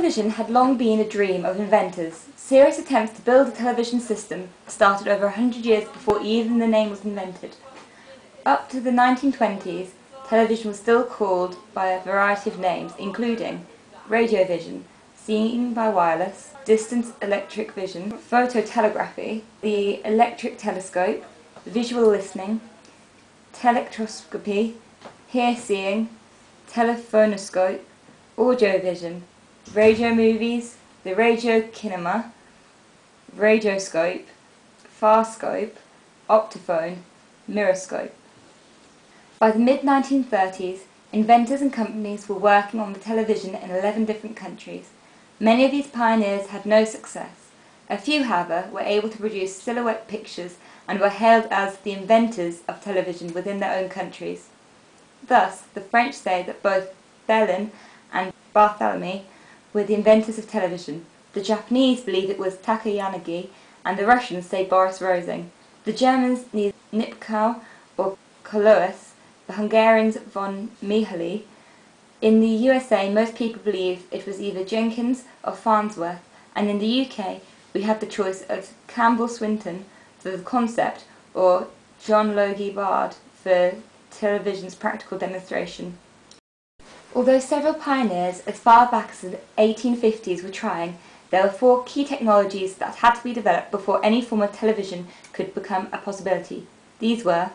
Television had long been a dream of inventors. Serious attempts to build a television system started over 100 years before even the name was invented. Up to the 1920s, television was still called by a variety of names, including radiovision, seeing by wireless, distant electric vision, phototelegraphy, the electric telescope, visual listening, telectroscopy, hear-seeing, telephonoscope, audiovision, radio movies, the radio kinema, radioscope, farscope, optophone, mirrorscope. By the mid-1930s, inventors and companies were working on the television in 11 different countries. Many of these pioneers had no success. A few, however, were able to produce silhouette pictures and were hailed as the inventors of television within their own countries. Thus, the French say that both Bellin and Barthélemy were the inventors of television. The Japanese believe it was Takayanagi, and the Russians say Boris Rosing. The Germans need Nipkow or Colois, the Hungarians von Mihaly. In the USA, most people believe it was either Jenkins or Farnsworth, and in the UK, we have the choice of Campbell Swinton for the concept or John Logie Bard for television's practical demonstration. Although several pioneers as far back as the 1850s were trying, there were 4 key technologies that had to be developed before any form of television could become a possibility. These were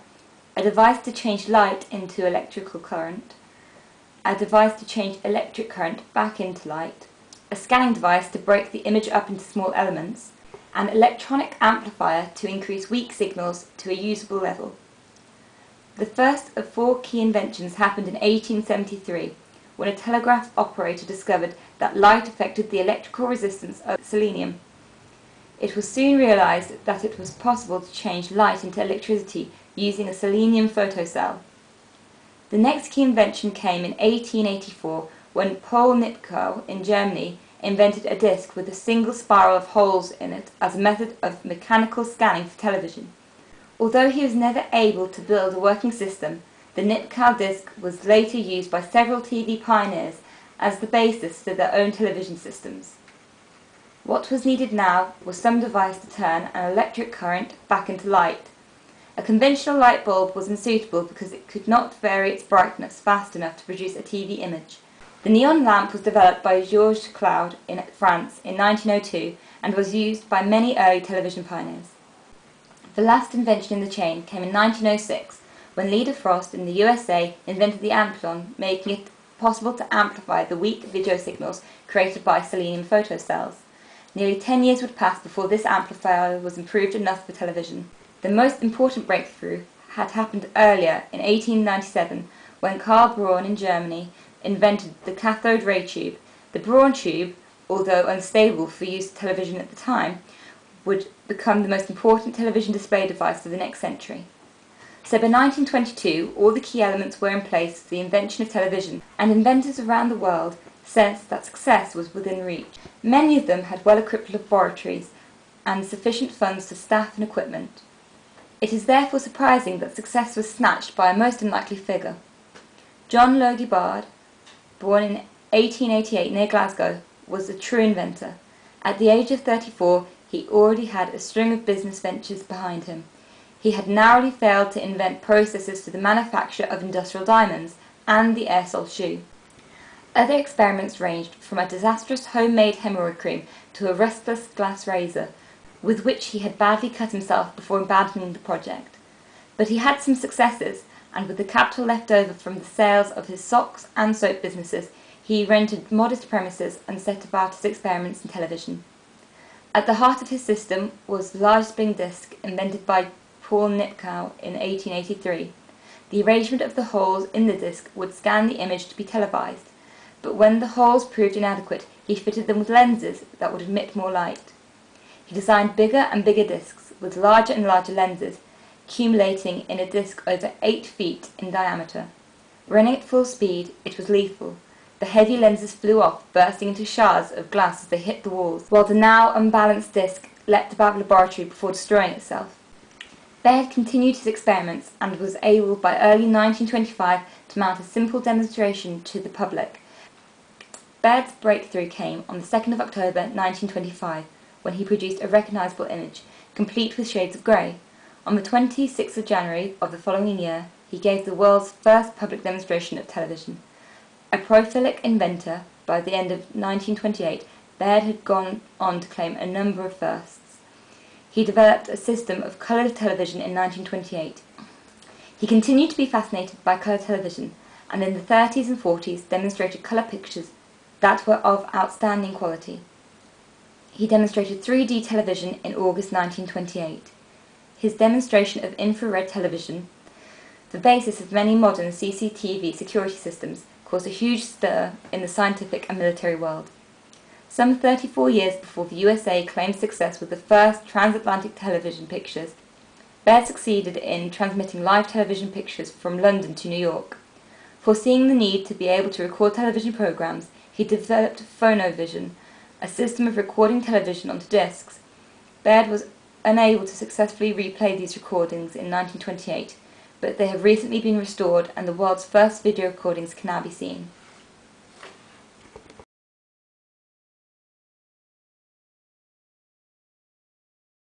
a device to change light into electrical current, a device to change electric current back into light, a scanning device to break the image up into small elements, an electronic amplifier to increase weak signals to a usable level. The first of 4 key inventions happened in 1873, when a telegraph operator discovered that light affected the electrical resistance of selenium. It was soon realized that it was possible to change light into electricity using a selenium photocell. The next key invention came in 1884, when Paul Nipkow in Germany invented a disc with a single spiral of holes in it as a method of mechanical scanning for television. Although he was never able to build a working system, the Nipkow disc was later used by several TV pioneers as the basis for their own television systems. What was needed now was some device to turn an electric current back into light. A conventional light bulb was unsuitable because it could not vary its brightness fast enough to produce a TV image. The neon lamp was developed by Georges Claude in France in 1902 and was used by many early television pioneers. The last invention in the chain came in 1906, when Leda Frost in the USA invented the amplion, making it possible to amplify the weak video signals created by selenium photocells. Nearly 10 years would pass before this amplifier was improved enough for television. The most important breakthrough had happened earlier in 1897, when Karl Braun in Germany invented the cathode ray tube. The Braun tube, although unstable for use in television at the time, would become the most important television display device of the next century. So by 1922, all the key elements were in place for the invention of television, and inventors around the world sensed that success was within reach. Many of them had well-equipped laboratories and sufficient funds to staff and equipment. It is therefore surprising that success was snatched by a most unlikely figure. John Logie Bard, born in 1888 near Glasgow, was a true inventor. At the age of 34, he already had a string of business ventures behind him. He had narrowly failed to invent processes for the manufacture of industrial diamonds and the air-sole shoe. Other experiments ranged from a disastrous homemade hemorrhoid cream to a rustless glass razor, with which he had badly cut himself before abandoning the project. But he had some successes, and with the capital left over from the sales of his socks and soap businesses, he rented modest premises and set about his experiments in television. At the heart of his system was the large spring disc invented by Paul Nipkow in 1883. The arrangement of the holes in the disc would scan the image to be televised, but when the holes proved inadequate, he fitted them with lenses that would emit more light. He designed bigger and bigger discs with larger and larger lenses, accumulating in a disc over 8 feet in diameter. Running at full speed, it was lethal. The heavy lenses flew off, bursting into shards of glass as they hit the walls, while the now unbalanced disc leapt about the laboratory before destroying itself. Bayer had continued his experiments and was able by early 1925 to mount a simple demonstration to the public. Baird's breakthrough came on the 2nd of October 1925, when he produced a recognisable image, complete with shades of grey. On the 26th of January of the following year, he gave the world's first public demonstration of television. A prolific inventor, by the end of 1928, Baird had gone on to claim a number of firsts. He developed a system of colour television in 1928. He continued to be fascinated by colour television, and in the 30s and 40s demonstrated colour pictures that were of outstanding quality. He demonstrated 3D television in August 1928. His demonstration of infrared television, the basis of many modern CCTV security systems, caused a huge stir in the scientific and military world. Some 34 years before the USA claimed success with the first transatlantic television pictures, Baird succeeded in transmitting live television pictures from London to New York. Foreseeing the need to be able to record television programs, he developed Phonovision, a system of recording television onto discs. Baird was unable to successfully replay these recordings in 1928, but they have recently been restored and the world's first video recordings can now be seen.